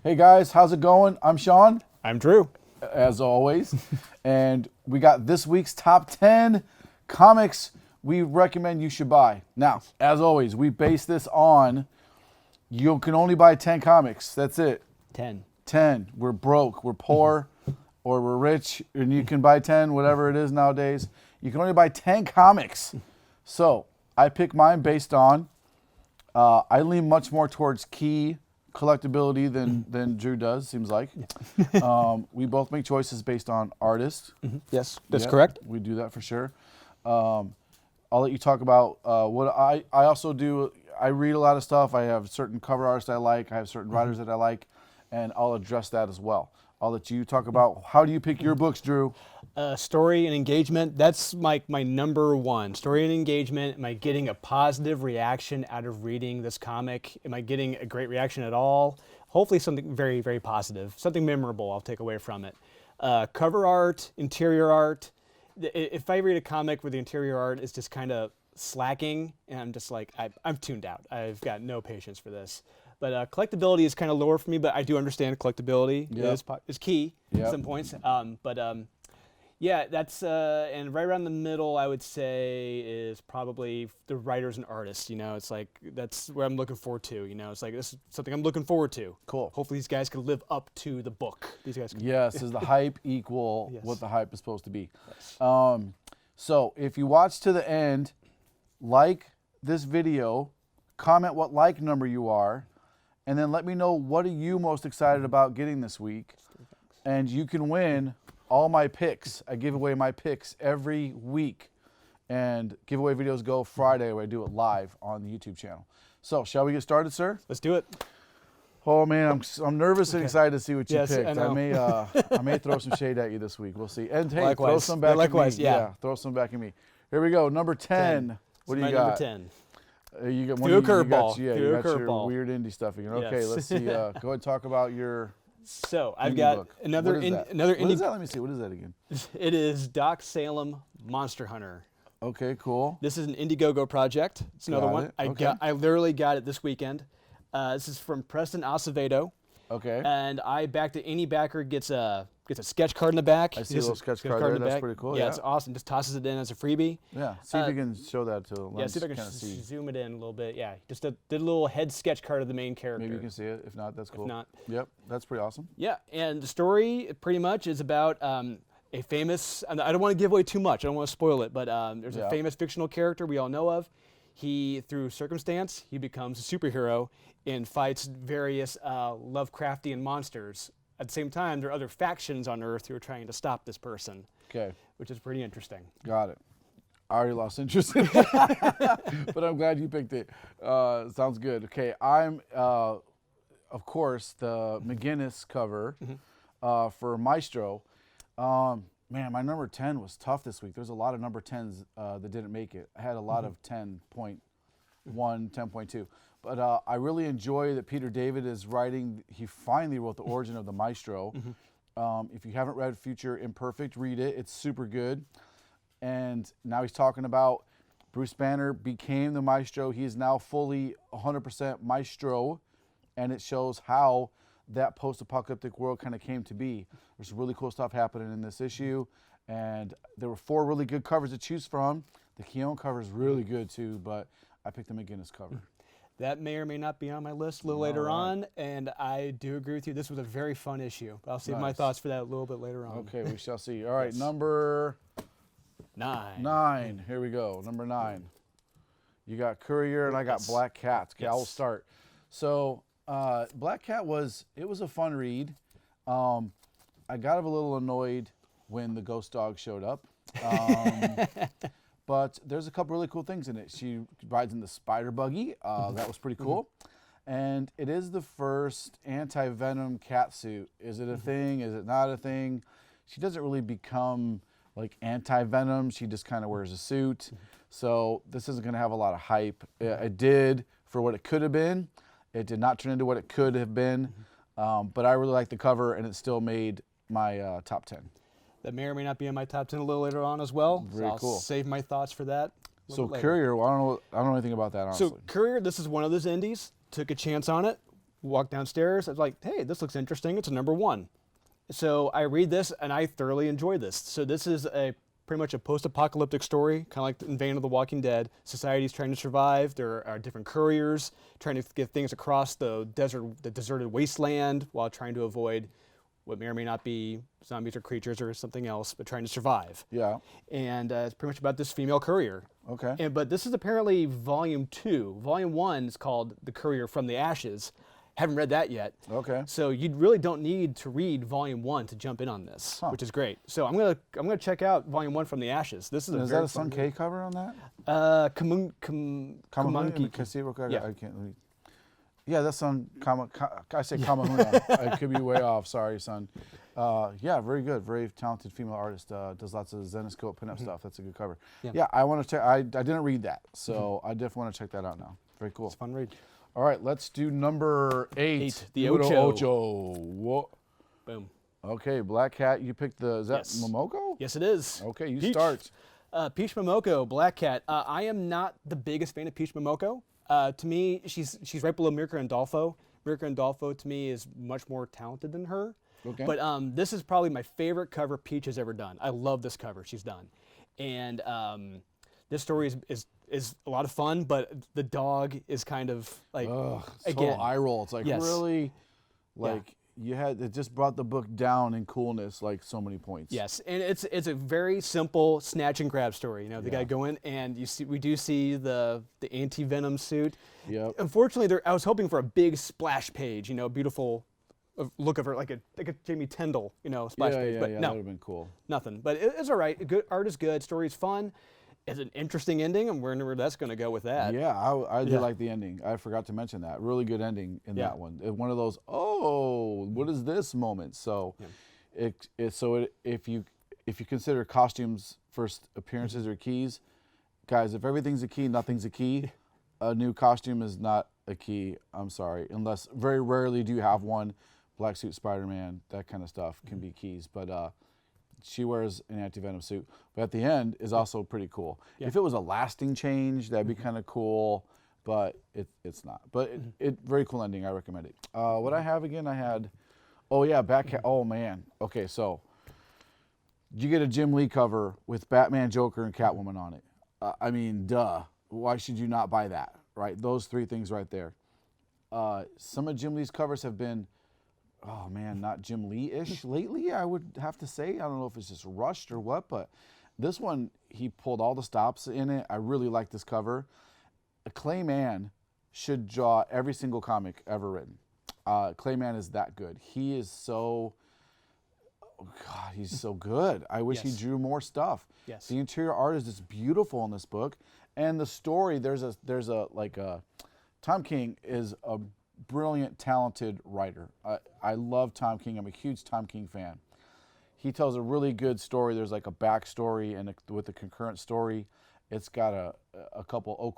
Hey guys, how's it going? I'm Shawn, I'm Drew. as always, and we got this week's top 10 comics we recommend you should buy. Now, as always, we base this on you can only buy 10 comics. That's it. 10. 10. We're broke, we're poor, or we're rich, and you can buy 10, whatever it is nowadays. You can only buy 10 comics. So I pick mine based on, I lean much more towards key collectability than Drew does, seems like. We both make choices based on artists. Yes, that's Yep, correct. We do that for sure. I'll let you talk about what I also do. I read a lot of stuff. I have certain cover artists I like. I have certain writers that I like, and I'll address that as well. I'll let you talk about how do you pick your books, Drew? Story and engagement, that's my number one. Story and engagement. Am I getting a positive reaction out of reading this comic? Am I getting a great reaction at all? Hopefully something very, very positive, something memorable I'll take away from it. Cover art, interior art. If I read a comic where the interior art is just kind of slacking, and I'm just like, I'm tuned out. I've got no patience for this. But collectability is kind of lower for me, but I do understand collectability is key at some points. Yeah, that's, and right around the middle, I would say, is probably the writers and artists. You know, it's like, that's where I'm looking forward to. You know, it's like, this is something I'm looking forward to. Cool. Hopefully these guys can live up to the book. These guys can. Yes, is the hype equal Yes. what the hype is supposed to be? Yes. So if you watch to the end, like this video, comment what like number you are, and then let me know what are you most excited about getting this week. And you can win all my picks. I give away my picks every week. And giveaway videos go Friday where I do it live on the YouTube channel. So shall we get started, sir? Let's do it. Oh man, I'm nervous and excited to see what you Yes, picked. I know. I may throw some shade at you this week. We'll see. And hey, Likewise. throw some back Likewise, at me. yeah. Throw some back at me. Here we go. Number 10. What do you got? Number 10. You got Threw a curveball. Yeah, Threw you a got your curveball. weird indie stuff again. Okay, Yes. let's see. Go ahead and talk about your So I've indie got book. another What is that? another What is indie. that? Let me see. What is that again? It is Doc Salem Monster Hunter. Okay, cool. This is an Indiegogo project. It's another Got one. it. I literally got it this weekend. This is from Preston Acevedo, Okay. and I backed it. Any backer gets a sketch card in the back. I see a Just little sketch card there. in the That's back. pretty cool, Yeah, yeah. it's awesome. Just tosses it in as a freebie. Yeah. See if you can show that to the lens. Yeah, see if I can kinda see. zoom it in a little bit. Yeah, just did a little head sketch card of the main character. Maybe you can see it. If not, that's cool. not. Yep, that's pretty awesome. Yeah, and the story pretty much is about a famous, and I don't want to give away too much, I don't want to spoil it, but there's Yeah. a famous fictional character we all know of. He, through circumstance, he becomes a superhero and fights various Lovecraftian monsters. At the same time, there are other factions on Earth who are trying to stop this person, Okay, which is pretty interesting. got it. I already lost interest in it, but I'm glad you picked it. Sounds good. Okay, I'm, of course, the McGinnis cover for Maestro. Man, my number 10 was tough this week. There's a lot of number 10s that didn't make it. I had a lot of 10.1, 10.2. But I really enjoy that Peter David is writing. He finally wrote the origin of the Maestro. If you haven't read Future Imperfect, read it. It's super good. And now he's talking about Bruce Banner became the Maestro. He is now fully 100% Maestro. And it shows how that post-apocalyptic world kind of came to be. There's really cool stuff happening in this issue. And there were 4 really good covers to choose from. The Keown cover is really good too, but I picked the McGinnis cover. That may or may not be on my list a little later on, and I do agree with you. This was a very fun issue. I'll save my Nice. thoughts for that a little bit later on. Okay, we shall see. All right, Yes. number 9. 9. Here we go. Number 9. You got Courier and I got Yes. Black Cat. Okay, I will Yes. start. So Black Cat was a fun read. I got a little annoyed when the ghost dog showed up. But there's a couple really cool things in it. She rides in the spider buggy. That was pretty cool. And it is the first anti-venom cat suit. Is it a thing? Is it not a thing? She doesn't really become like anti-venom. She just kind of wears a suit. So this isn't going to have a lot of hype. It did for what it could have been. It did not turn into what it could have been. But I really like the cover, and it still made my top 10. That may or may not be in my top 10 a little later on as well. Very I'll cool. save my thoughts for that. a So little bit later. Courier, well, I don't know anything about that, honestly. So Courier, this is one of those indies. Took a chance on it. walk downstairs. I was like, hey, this looks interesting. It's a number 1. So I read this and I thoroughly enjoy this. So this is pretty much a post-apocalyptic story, kind of like in vein of The Walking Dead. Society's trying to survive. There are different couriers trying to get things across the deserted wasteland while trying to avoid what may or may not be zombies or creatures or something else, but trying to survive. Yeah. And it's pretty much about this female courier. Okay. But this is apparently volume 2. Volume 1 is called The Courier from the Ashes. Haven't read that yet. Okay. So you really don't need to read volume 1 to jump in on this, which is great. So I'm gonna check out volume 1 from the Ashes. This is Is that a Sun K cover on that? Kamunki. Can I see it real quick? Yeah. I can't read. Yeah, that's on I say Kamahuna. I could be way off. Sorry, son. Yeah, very good. Very talented female artist. Does lots of Zenescope pinup stuff. That's a good cover. Yeah, I want to check. I didn't read that, so I definitely want to check that out now. Very cool. It's a fun read. All right, let's do number 8. The Numero Ocho. Ocho. Whoa. Boom. Okay, Black Cat. You picked is that Yes. Momoko? Yes, it is. Okay, you Peach. start. Peach Momoko, Black Cat. I am not the biggest fan of Peach Momoko. To me, she's right below Mirka Andolfo. Mirka Andolfo, to me, is much more talented than her. Okay. But this is probably my favorite cover Peach has ever done. I love this cover she's done. And this story is a lot of fun, but the dog is kind of like, Total eye roll. It's like, Yes. really? Like, it just brought the book down in coolness, like so many points. Yes, and it's a very simple snatch and grab story. You know, the guy go in and we do see the anti-venom suit. Yep. Unfortunately, I was hoping for a big splash page. You know, beautiful look of her, like a Jamie Tyndall, you know, splash page. But that no, would have been cool. nothing. But it's all right. Good art is good. Story's fun. It's an interesting ending. I'm wondering where that's going to go with that. Yeah, I did like the ending. I forgot to mention that. Really good ending in that one. One of those, what is this moment? So, if you consider costumes first appearances or keys, guys, if everything's a key, nothing's a key. A new costume is not a key. I'm sorry, unless very rarely do you have one. Black suit Spider-Man, that kind of stuff can be keys, but. She wears an anti-venom suit, but at the end is also pretty cool. If it was a lasting change, that'd be kind of cool, but it's not. But it very cool ending. I recommend it. What I have again, I had, Batcat. Oh man. Okay, so you get a Jim Lee cover with Batman, Joker, and Catwoman on it. I mean, duh. Why should you not buy that? Right? Those 3 things right there. Some of Jim Lee's covers have been. Oh man, not Jim Lee-ish lately, I would have to say. I don't know if it's just rushed or what, but this one, he pulled all the stops in it. I really like this cover. Clayman should draw every single comic ever written. Clayman is that good. He is so, he's so good. I wish he drew more stuff. Yes. The interior art is just beautiful in this book. And the story, Tom King is a brilliant, talented writer. I love Tom King. I'm a huge Tom King fan. He tells a really good story. There's like a backstory and with a concurrent story. It's got a couple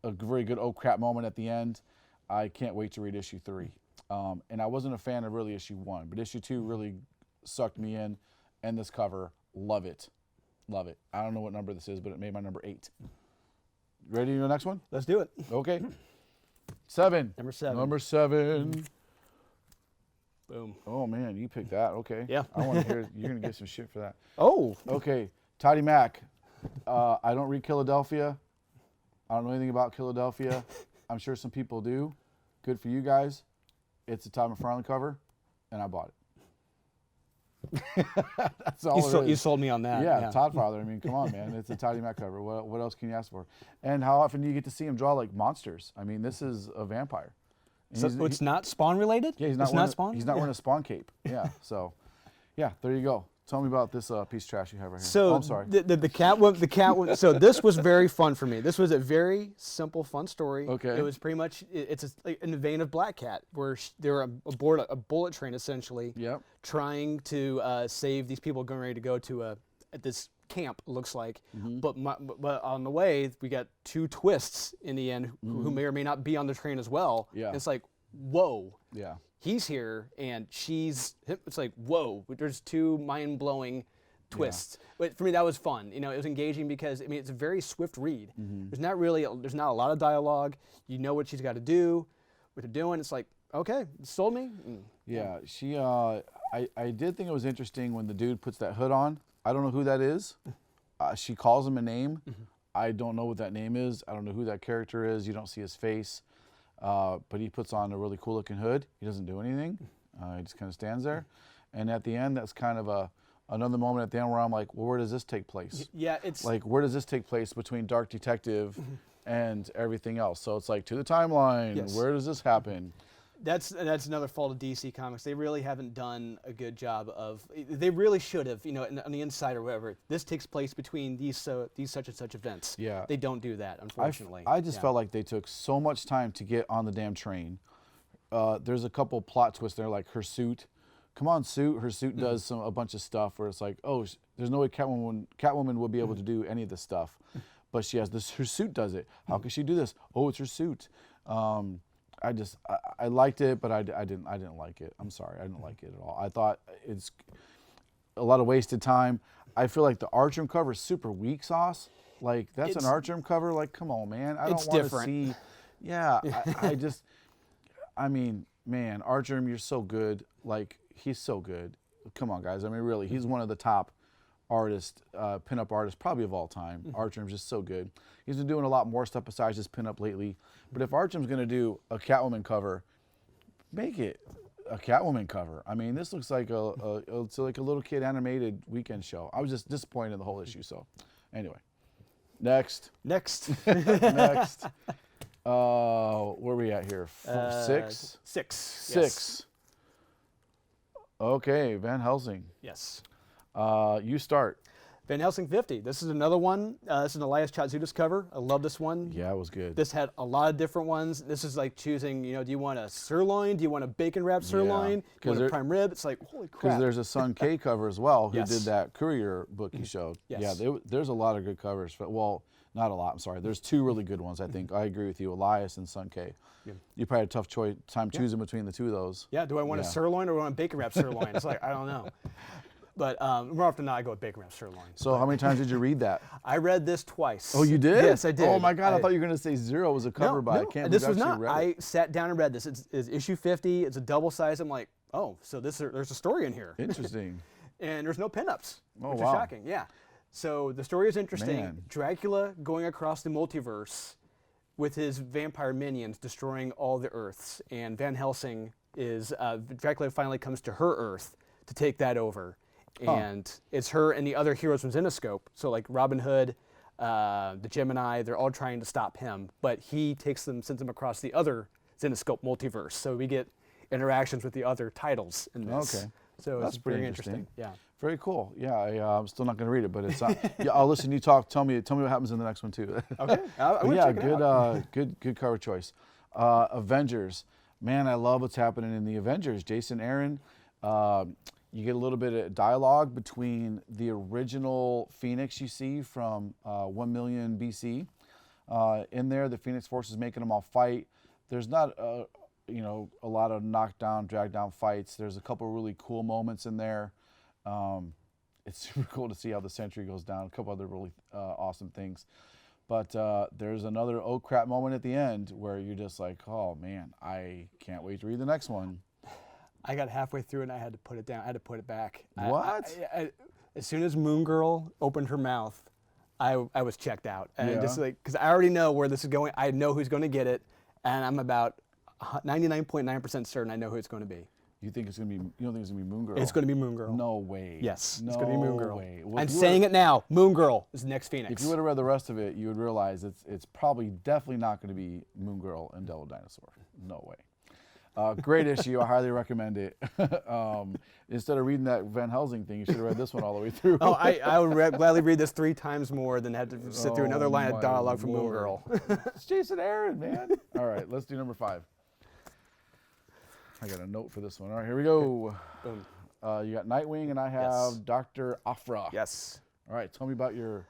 a very good oh crap moment at the end. I can't wait to read issue 3. And I wasn't a fan of really issue 1, but issue 2 really sucked me in. And this cover, love it. Love it. I don't know what number this is, but it made my number 8. Ready to do the next one? Let's do it. Okay. 7. Number 7. Number 7. Boom. Oh man, you picked that. Okay. Yeah. I want to hear. You're gonna get some shit for that. Oh. Okay. Toddy Mac. I don't read Philadelphia. I don't know anything about Philadelphia. I'm sure some people do. Good for you guys. It's a Todd McFarlane cover, and I bought it. That's all You sold me on that. Yeah, Todd Father. I mean, come on, man. It's a Toddy Mac cover. What else can you ask for? And how often do you get to see him draw like monsters? I mean, this is a vampire. So it's not Spawn related? Yeah, It's not Spawn? He's not wearing a Spawn cape. Yeah, so, yeah, there you go. Tell me about this piece of trash you have right here. So I'm sorry. The cat. So this was very fun for me. This was a very simple, fun story. Okay. It was pretty much like in the vein of Black Cat, where they were aboard a bullet train essentially, Yep. trying to save these people going ready to go to this camp. It looks like, but on the way we got 2 twists in the end, who may or may not be on the train as well. Yeah. And it's like, whoa. Yeah. He's here and she's. It's like, whoa. There's 2 mind-blowing twists. But for me, that was fun. You know, it was engaging because it's a very swift read. There's not a lot of dialogue. You know what she's got to do, what they're doing. It's like, Okay, sold me. Yeah, she. I did think it was interesting when the dude puts that hood on. I don't know who that is. She calls him a name. I don't know what that name is. I don't know who that character is. You don't see his face, but he puts on a really cool looking hood. He doesn't do anything. He just kind of stands there. And at the end, that's kind of another moment at the end where I'm like, well, where does this take place? Yeah, it's Like, where does this take place between Dark Detective and everything else? So it's like, to the timeline. Yes. Where does this happen? That's another fault of DC Comics. They really haven't done a good job of. They really should have, on the inside or whatever. This takes place between these such and such events. Yeah. They don't do that, unfortunately. I just felt like they took so much time to get on the damn train. There's a couple plot twists there, like her suit. Come on, suit. Her suit does a bunch of stuff where it's like, oh, there's no way Catwoman would be able to do any of this stuff, but she has this. Her suit does it. How can she do this? Oh, it's her suit. I liked it, but I didn't like it. I'm sorry, I didn't like it at all. I thought it's a lot of wasted time. I feel like the Archroom cover is super weak sauce. Like, that's an Archroom cover. Like, come on, man. I don't want to see. Yeah, I mean, man, Archroom, you're so good. Like, he's so good. Come on, guys. I mean, really, he's one of the top artists, pinup artists, probably of all time. Archroom's just so good. He's been doing a lot more stuff besides just pinup lately. But if Archroom's going to do a Catwoman cover, make it a Catwoman cover. I mean, this looks like it's like a little kid animated weekend show. I was just disappointed in the whole issue. So, anyway, next. Next. Where are we at here? Six. Six. Yes. Okay, Van Helsing. Yes. You start. Van Helsing 50. This is another one. This is an Elias Chatzoudas cover. I love this one. Yeah, it was good. This had a lot of different ones. This is like choosing, do you want a sirloin? Do you want a bacon wrapped sirloin? Do you want a prime rib? It's like, holy crap. Because there's a Sun K cover as well who Yes. did that Courier book you showed. Yes. Yeah, there's a lot of good covers. Well, not a lot, I'm sorry. There's two really good ones, I think. I agree with you, Elias and Sun K. Yeah. You probably had a tough time choosing between the two of those. Yeah, do I want a sirloin or do I want a bacon wrapped sirloin? It's like, I don't know. But more often than not, I go with bacon wrapped sirloin. So how many times did you read that? I read this twice. Oh, you did? Yes, I did. Oh my God, I thought you were going to say Zero was a cover by. I can't believe this you was actually not. read it. I sat down and read this. It's issue 50. It's a double size. I'm like, oh, so there's a story in here. Interesting. And there's no pinups, Oh, which wow. is shocking. Yeah. So the story is interesting. Man. Dracula going across the multiverse with his vampire minions destroying all the Earths. And Van Helsing is, Dracula finally comes to her Earth to take that over. And it's her and the other heroes from Zenoscope. So like Robin Hood, the Gemini, they're all trying to stop him. But he sends them across the other Zenoscope multiverse. So we get interactions with the other titles in this. Okay. So That's it's pretty very interesting. Yeah. Very cool. Yeah, I'm still not going to read it, but it's not. Yeah, I'll listen. You talk. Tell me what happens in the next one too. Okay. Yeah, good cover choice. Avengers. Man, I love what's happening in the Avengers. Jason Aaron. You get a little bit of dialogue between the original Phoenix you see from 1 million BC. In there, the Phoenix Force is making them all fight. There's not a lot of knockdown, drag down fights. There's a couple really cool moments in there. It's super cool to see how the Sentry goes down. A couple other really awesome things. But there's another oh crap moment at the end where you're just like, oh man, I can't wait to read the next one. I got halfway through and I had to put it down. I had to put it back. What? As soon as Moon Girl opened her mouth, I was checked out. And Yeah. just like, because I already know where this is going. I know who's going to get it. And I'm about 99.9% certain I know who it's going to be. You think it's gonna be? You don't think it's gonna be Moon Girl? It's going to be Moon Girl. No way. Yes, no it's going to be Moon Girl. Way. Well, I'm saying it now. Moon Girl is the next Phoenix. If you would have read the rest of it, you would realize it's probably definitely not going to be Moon Girl and Devil Dinosaur. No way. Great issue. I highly recommend it. Instead of reading that Van Helsing thing, you should have read this one all the way through. Oh, I would gladly read this 3 times more than have to sit through another line of my dialogue from Moon Lord. Girl. It's Jason Aaron, man. All right, let's do number 5. I got a note for this one. All right, here we go. Boom. You got Nightwing, and I have Yes. Dr. Aphra. Yes. All right, tell me about your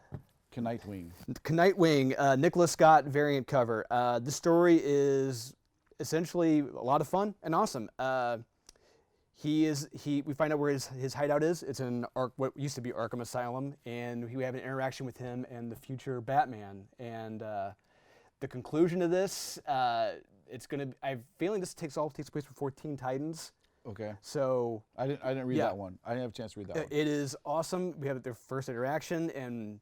Nightwing. Nightwing, Nicholas Scott variant cover. The story is essentially a lot of fun and awesome. We find out where his hideout is. It's in what used to be Arkham Asylum, and we have an interaction with him and the future Batman. And the conclusion of this, it's gonna. I'm feeling this takes place before Teen Titans. Okay. So I didn't read that one. I didn't have a chance to read that one. it is awesome. We have their first interaction, and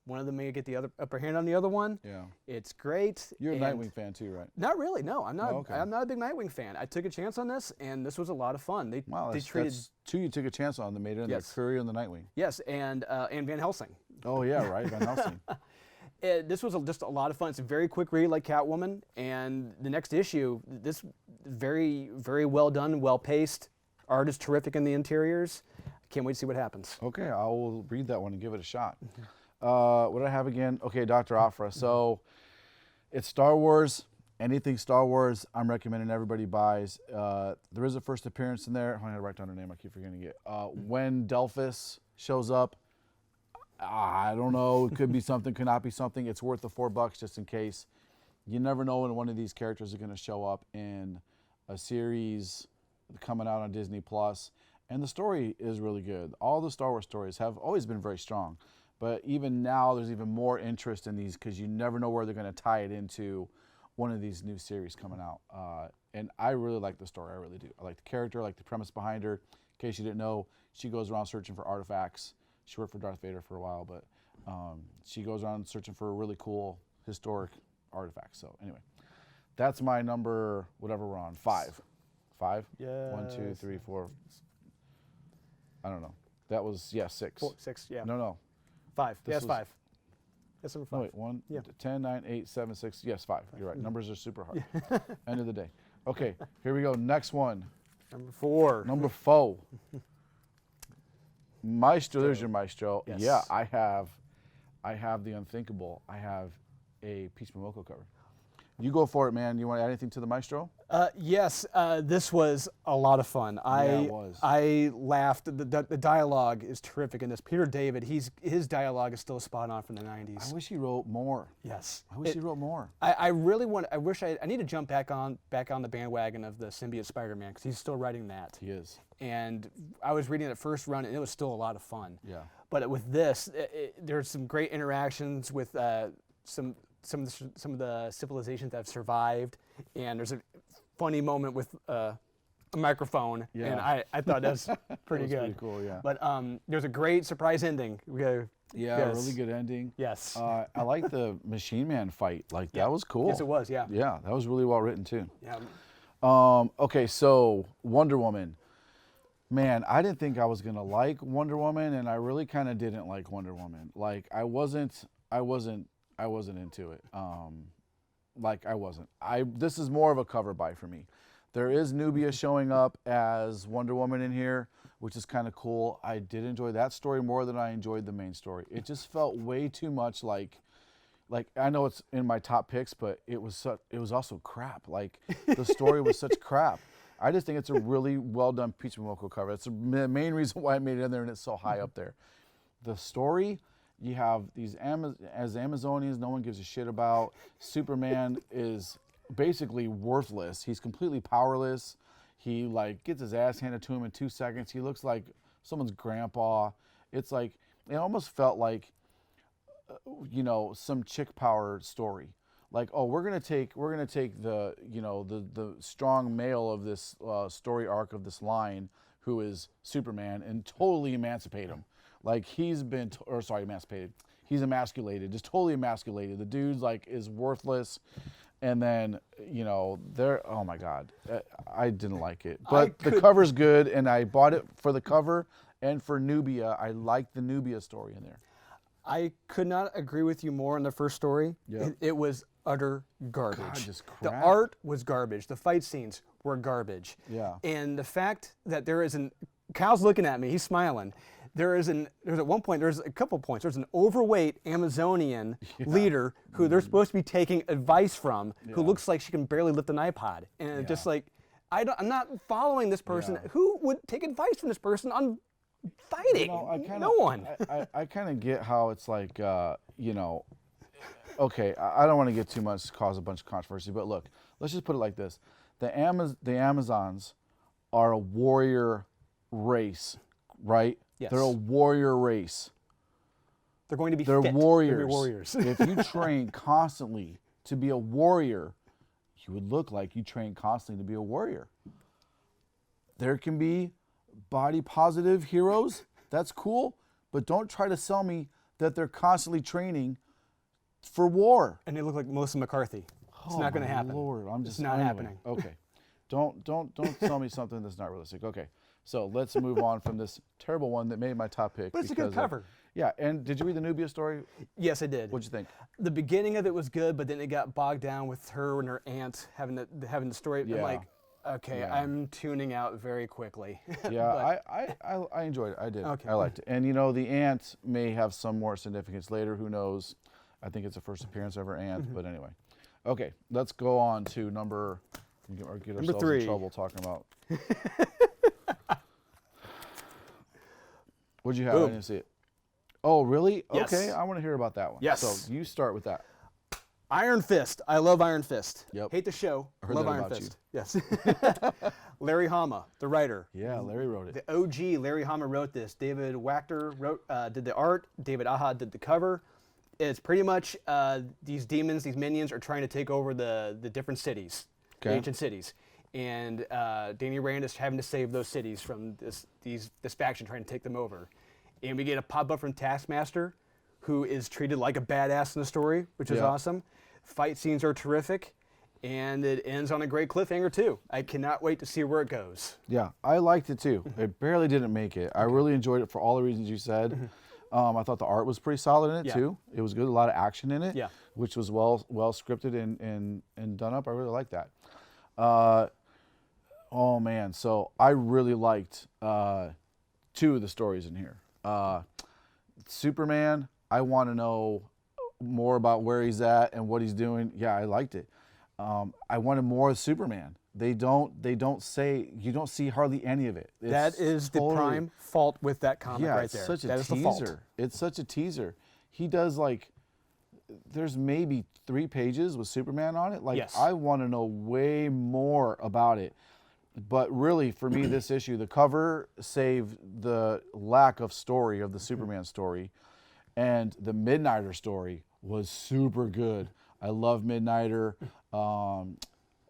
one of them may get the other upper hand on the other one. Yeah. It's great. You're a and Nightwing fan too, right? Not really. No, I'm not. Oh, okay. I'm not a big Nightwing fan. I took a chance on this, and this was a lot of fun. They treated that's two you took a chance on. They made it in there. Courier and the Nightwing. yes, and Van Helsing. Oh yeah, right, Van Helsing. This was just a lot of fun. It's a very quick read, like Catwoman, and the next issue, this very, very well done, well paced. Art is terrific in the interiors. Can't wait to see what happens. Okay, I will read that one and give it a shot. What do I have again? Okay, Dr. Aphra. So it's Star Wars. Anything Star Wars, I'm recommending everybody buys. There is a first appearance in there. I'm going to write down her name. I keep forgetting it. When Delphus shows up, I don't know. It could be something, could not be something. It's worth the $4 just in case. You never know when one of these characters are going to show up in a series coming out on Disney Plus. And the story is really good. All the Star Wars stories have always been very strong. But even now, there's even more interest in these because you never know where they're going to tie it into one of these new series coming out. And I really like the story. I really do. I like the character. I like the premise behind her. In case you didn't know, she goes around searching for artifacts. She worked for Darth Vader for a while, but she goes around searching for really cool historic artifacts. So anyway, that's my number, whatever we're on, 5. 5? Yeah. 1, 2, 3, 4. I don't know. That was, 6. 6, yeah. No. 5. This Yes, was- 5. That's number 5. No, wait, 1, Yeah. 10, 9, 8, 7, 6. Yes, 5. You're right. Numbers are super hard. End of the day. Okay, here we go. Next one. Number 4. Number 4. Maestro. There's your Maestro. Yes. Yeah, I have the unthinkable. I have a Peach Momoko cover. You go for it, man. You want to add anything to the Maestro? Yes, this was a lot of fun. it was. I laughed. The dialogue is terrific in this. Peter David, his dialogue is still spot on from the 90s. I wish he wrote more. Yes. I wish he wrote more. I really want. I wish I need to jump back on the bandwagon of the symbiote Spider-Man because he's still writing that. He is. And I was reading it first run, and it was still a lot of fun. Yeah. But with this, there's some great interactions with some of the civilizations that have survived, and there's a funny moment with a microphone, Yeah. and I thought that was pretty good. Pretty cool, yeah. But there's a great surprise ending. Yeah, really good ending. Yes. I like the Machine Man fight. Like that was cool. Yes, it was. Yeah. Yeah, that was really well written too. Yeah. Okay, so Wonder Woman. Man, I didn't think I was gonna like Wonder Woman, and I really kind of didn't like Wonder Woman. Like I wasn't into it. Like I wasn't. This is more of a cover buy for me. There is Nubia showing up as Wonder Woman in here, which is kind of cool. I did enjoy that story more than I enjoyed the main story. It just felt way too much like I know it's in my top picks, but it was also crap. Like the story was such crap. I just think it's a really well done Peach Momoko cover. That's the main reason why I made it in there, and it's so high up there. The story, you have these Amazonians no one gives a shit about. Superman is basically worthless. He's completely powerless. He like gets his ass handed to him in 2 seconds. He looks like someone's grandpa. It's like it almost felt like some chick power story. Like, oh, we're gonna take the the strong male of this story arc of this line, who is Superman, and totally emancipate him. Like he's been, emancipated. He's emasculated, just totally emasculated. The dude's like is worthless, and then oh my God, I didn't like it. But the cover's good, and I bought it for the cover and for Nubia. I like the Nubia story in there. I could not agree with you more on the first story. Yeah. It was utter garbage. God, just the crap. art was garbage. The fight scenes were garbage. Yeah. And the fact that there is Kyle's looking at me, he's smiling. There's a couple points. There's an overweight Amazonian leader who they're supposed to be taking advice from, who looks like she can barely lift an iPod. And just like, I'm not following this person. Yeah. Who would take advice from this person on fighting? No one. I kind of get how it's like, okay, I don't want to get too much, cause a bunch of controversy, but look, let's just put it like this. The Amazons are a warrior race, right? Yes. They're a warrior race. They're going to be They're fit. warriors. They're warriors. If you train constantly to be a warrior, you would look like you train constantly to be a warrior. There can be body positive heroes. That's cool. But don't try to sell me that they're constantly training for war. And they look like Melissa McCarthy. It's not going to happen. Lord, I'm just it's not happening. Okay. Don't tell me something that's not realistic. Okay. So let's move on from this terrible one that made my top pick. But it's a good cover. Yeah, and did you read the Nubia story? Yes, I did. What'd you think? The beginning of it was good, but then it got bogged down with her and her aunt having the story. Yeah. I'm like, okay, Yeah. I'm tuning out very quickly. Yeah, I enjoyed it. I did. Okay. I liked it. And you know, the aunt may have some more significance later. Who knows? I think it's the first appearance of her aunt. But anyway, okay, let's go on to number. Get ourselves 3. in trouble talking about. What'd you have? Boom. I didn't see it. Oh, really? Yes. Okay, I want to hear about that one. Yes. So you start with that. Iron Fist. I love Iron Fist. Yep. Hate the show. I heard love that Iron about Fist. Yes. Larry Hama, the writer. Yeah, Larry wrote it. The OG Larry Hama wrote this. David Wachter did the art. David Aha did the cover. It's pretty much these demons, these minions, are trying to take over the different cities, the Okay. ancient cities. And Danny Rand is having to save those cities from this faction trying to take them over. And we get a pop-up from Taskmaster, who is treated like a badass in the story, which is Yeah. awesome. Fight scenes are terrific, and it ends on a great cliffhanger too. I cannot wait to see where it goes. Yeah, I liked it too. It barely didn't make it. I really enjoyed it for all the reasons you said. I thought the art was pretty solid in it Yeah. too. It was good, a lot of action in it, Yeah. which was well scripted and done up. I really liked that. Oh man, so I really liked 2 of the stories in here. Superman, I want to know more about where he's at and what he's doing. Yeah, I liked it. I wanted more of Superman. They don't say, you don't see hardly any of it. It's That is the totally- prime fault with that comic right it's there. such a That is the fault. teaser. It's such a teaser. He does like, there's maybe 3 pages with Superman on it. Like, Yes. I want to know way more about it. But really, for me, this issue, the cover saved the lack of story of the Superman story. And the Midnighter story was super good. I love Midnighter.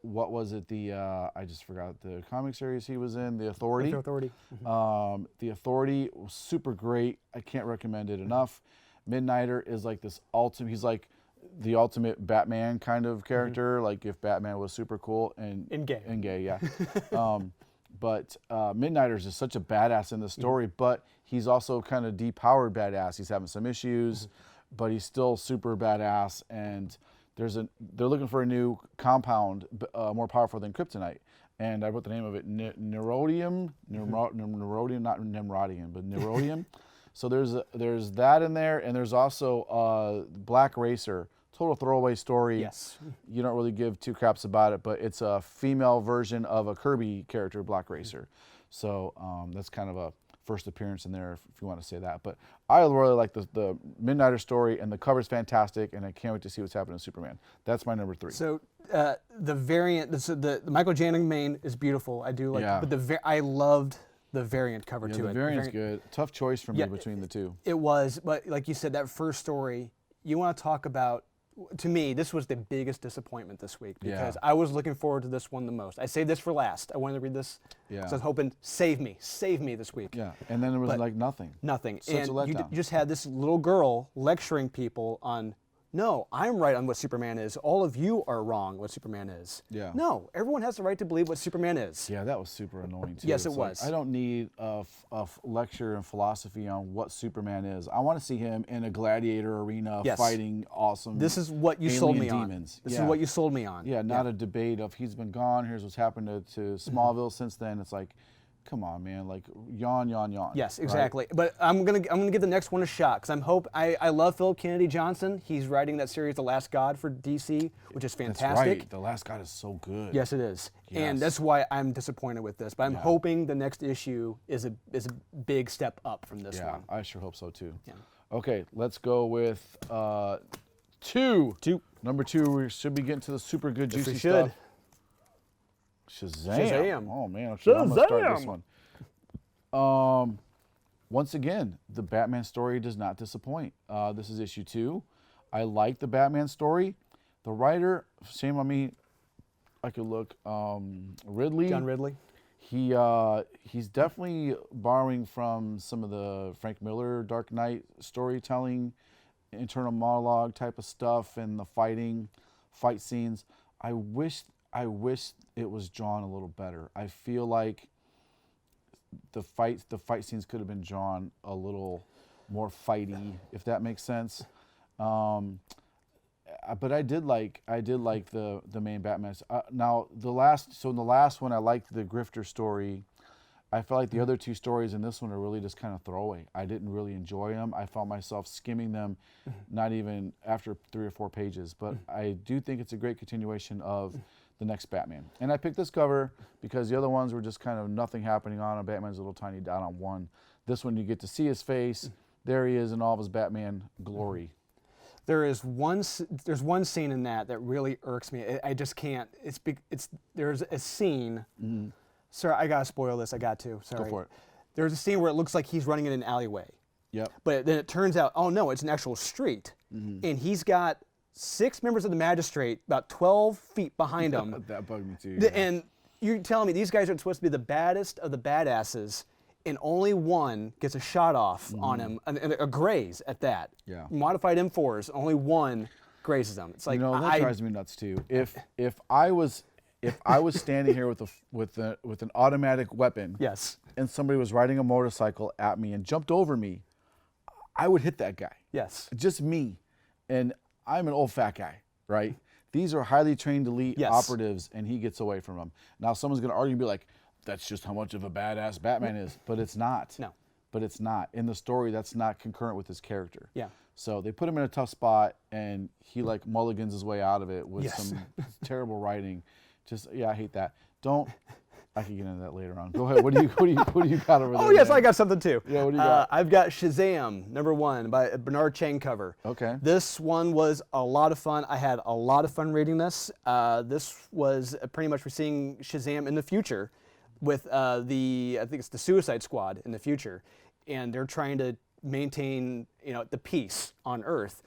What was it? I just forgot the comic series he was in, The Authority. The Authority. The Authority was super great. I can't recommend it enough. Midnighter is like this ultimate. He's like the ultimate Batman kind of character. Like if Batman was super cool and gay, yeah. But Midnighter's is such a badass in the story, but he's also kind of depowered badass. He's having some issues, but he's still super badass. And they're looking for a new compound more powerful than kryptonite. And I wrote the name of it, Neurodium, not Nemrodium, but Neurodium. So there's that in there, and there's also Black Racer, total throwaway story. Yes. You don't really give 2 craps about it, but it's a female version of a Kirby character, Black Racer. So that's kind of a first appearance in there, if you want to say that. But I really like the Midnighter story, and the cover's fantastic, and I can't wait to see what's happening to Superman. That's my number 3. So the variant, the Michael Janin main is beautiful. I do like, Yeah. but I loved the variant cover Yeah, to the it. variant's good. Tough choice for me Yeah, between the 2. It was, but like you said, that first story, you want to talk about, to me, this was the biggest disappointment this week because Yeah. I was looking forward to this one the most. I saved this for last. I wanted to read this Yeah. because I was hoping, save me this week. Yeah, and then there was But- like nothing. Nothing. Such a and you letdown. just had this little girl lecturing people on, no, I'm right on what Superman is. All of you are wrong what Superman is. Yeah. No, everyone has the right to believe what Superman is. Yeah, that was super annoying too. Yes, It's it like, was. I don't need a lecture and philosophy on what Superman is. I want to see him in a gladiator arena Yes. fighting awesome. This is what you sold me alien demons. on. This Yeah. is what you sold me on. Yeah, not a debate of he's been gone. Here's what's happened to Smallville since then. It's like, come on, man, like yawn. Yes, right? exactly. But I'm gonna give the next one a shot because I love Philip Kennedy Johnson. He's writing that series, The Last God, for DC, which is That's fantastic. right. The Last God is so good. Yes, it is, Yes. and that's why I'm disappointed with this. But I'm Yeah. hoping the next issue is a big step up from this Yeah, one. I sure hope so too. Yeah. Okay, let's go with 2. 2. Number 2, we should be getting to the super good Yes, juicy we should. stuff. Shazam. Shazam. Oh man, okay, I'm gonna start this Shazam. one. Once again, the Batman story does not disappoint. This is issue 2. I like the Batman story. The writer, shame on me, I could look. Ridley. John Ridley. He's definitely borrowing from some of the Frank Miller Dark Knight storytelling, internal monologue type of stuff, and the fight scenes. I wish it was drawn a little better. I feel like the fight scenes could have been drawn a little more fighty, if that makes sense. But I did like the main Batman. Now in the last one I liked the grifter story. I felt like the other two stories in this one are really just kind of throwaway. I didn't really enjoy them. I found myself skimming them, not even after 3 or 4 pages. But I do think it's a great continuation of the next Batman. And I picked this cover because the other ones were just kind of nothing happening on him. Batman's a little tiny dot on one. This one you get to see his face. There he is in all of his Batman glory. There's one scene in that really irks me. I just can't. There's a scene. Sorry, I gotta spoil this. I got to. Sorry. Go for it. There's a scene where it looks like he's running in an alleyway. Yep. But then it turns out, oh no, it's an actual street, and he's got 6 members of the magistrate about 12 feet behind him. That bugged me too. Yeah. And you're telling me these guys are supposed to be the baddest of the badasses, and only one gets a shot off on him, and a graze at that. Yeah. Modified M4s, only one grazes them. It's like, that drives me nuts too. If I was standing here with an automatic weapon, yes, and somebody was riding a motorcycle at me and jumped over me, I would hit that guy. yes, Just me, and I'm an old fat guy, right? These are highly trained elite Yes. operatives, and he gets away from them. Now someone's going to argue and be like, that's just how much of a badass Batman is. But it's not. No. But it's not. In the story, that's not concurrent with his character. Yeah. So they put him in a tough spot, and he like mulligans his way out of it with Yes. some terrible writing. I hate that. I can get into that later on. Go ahead. What do you got over there? Oh yes, man? I got something too. Yeah, what do you got? I've got Shazam #1 by Bernard Chang cover. Okay. This one was a lot of fun. I had a lot of fun reading this. This was pretty much we're seeing Shazam in the future, with I think it's the Suicide Squad in the future, and they're trying to maintain the peace on Earth.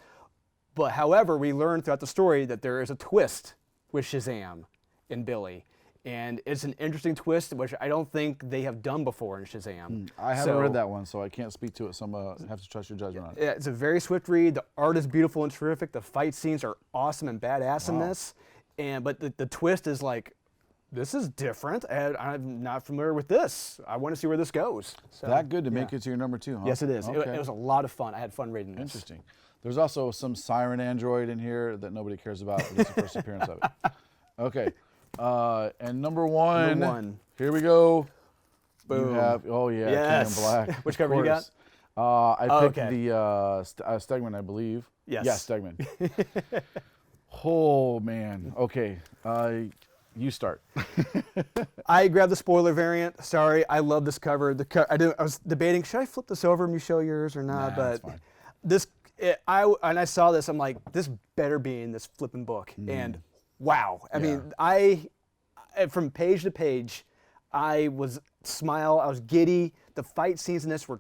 But however, we learn throughout the story that there is a twist with Shazam and Billy. And it's an interesting twist, which I don't think they have done before in Shazam. I haven't read that one, so I can't speak to it. So I'm gonna have to trust your judgment on it. It's a very swift read. The art is beautiful and terrific. The fight scenes are awesome and badass in this. But the twist is like, this is different, and I'm not familiar with this. I want to see where this goes. So, That good to make it to your #2, huh? Yes, it is. Okay. It was a lot of fun. I had fun reading this. Interesting. There's also some Siren android in here that nobody cares about, but it's the first appearance of it. Okay. And number one. Here we go. Boom. You have, Yes. King in Black. Which of cover you got? course. I picked okay. the Stegman, I believe. Yes. Yeah, Stegman. Oh, man. Okay. You start. I grabbed the spoiler variant. Sorry, I love this cover. I was debating, should I flip this over and you show yours or not? Nah, but it's fine. I saw this, I'm like, this better be in this flipping book. And wow. I mean, from page to page, I was giddy. The fight scenes in this were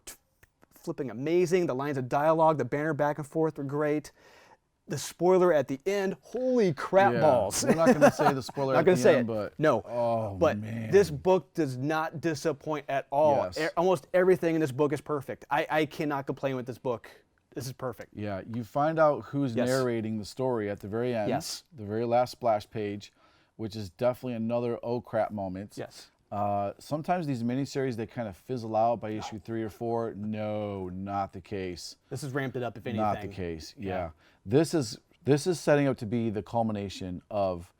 flipping amazing. The lines of dialogue, the banner back and forth were great. The spoiler at the end, holy crap balls. We're not going to say the spoiler Not at going the to say end, it. but No. oh, but man. this book does not disappoint at all. Yes. Almost everything in this book is perfect. I cannot complain with this book. This is perfect. Yeah, you find out who's Yes. narrating the story at the very end. Yes. The very last splash page, which is definitely another oh crap moment. Yes. Sometimes these miniseries, they kind of fizzle out by issue 3 or 4. No, not the case. This is ramped it up, if anything. Not the case, yeah. This is setting up to be the culmination of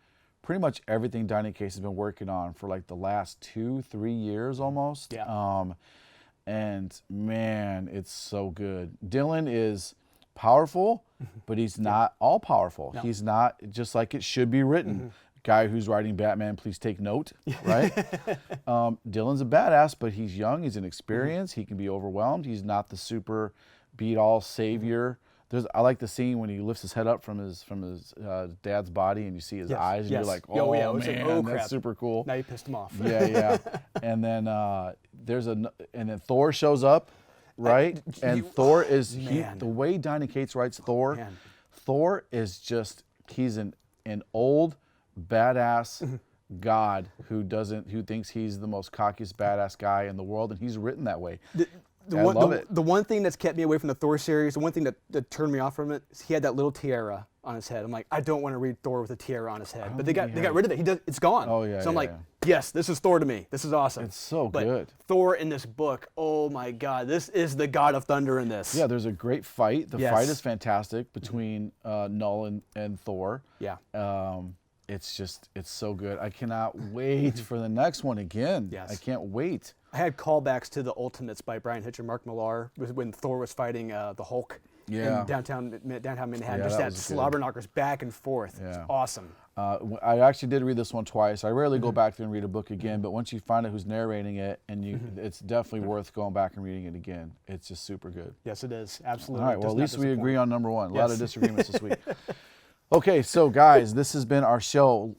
pretty much everything Donny Case has been working on for like the last 2-3 years almost. Yeah. And man, it's so good. Dylan is powerful, but he's not all powerful. No. He's not just like it should be written. Guy who's writing Batman, please take note, right? Dylan's a badass, but he's young, he's inexperienced, he can be overwhelmed. He's not the super beat-all savior. I like the scene when he lifts his head up from his dad's body and you see his eyes and you're like, oh, it was man, like, oh, crap. that's super cool. Now you pissed him off. Yeah. And then then Thor shows up, right? Thor is the way Donny Cates writes Thor. Man. Thor is just he's an old badass god who thinks he's the most cockiest badass guy in the world, and he's written that way. I love it. The one thing that's kept me away from the Thor series, the one thing that turned me off from it, is he had that little tiara on his head. I'm like, I don't want to read Thor with a tiara on his head. But they got rid of it. It's gone. Oh yeah. So I'm like, yes, this is Thor to me. This is awesome. It's so but good. Thor in this book, oh my God, this is the God of Thunder in this. Yeah, there's a great fight. The fight is fantastic between Null and Thor. Yeah. It's so good. I cannot wait for the next one again. Yes. I can't wait. I had callbacks to the Ultimates by Brian Hitch and Mark Millar when Thor was fighting the Hulk in downtown Manhattan. Yeah, just that was slobber knockers back and forth. Yeah. It's awesome. I actually did read this one twice. I rarely go back and read a book again, but once you find out who's narrating it, and it's definitely worth going back and reading it again. It's just super good. Yes, it is. Absolutely. All right, well, at least we agree on number one. A lot of disagreements this week. Okay, so guys, this has been our show.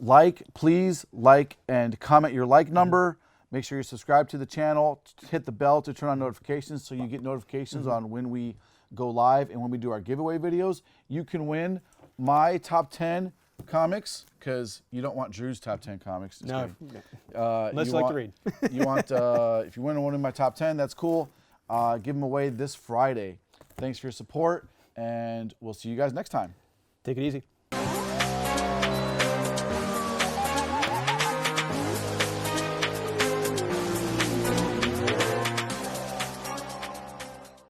Please like and comment your like number. Make sure you subscribe to the channel. Hit the bell to turn on notifications so you get notifications on when we go live and when we do our giveaway videos. You can win my top 10 comics, because you don't want Drew's top 10 comics. Just no, unless you like to read. You want if you win one of my top 10, that's cool. Give them away this Friday. Thanks for your support, and we'll see you guys next time. Take it easy.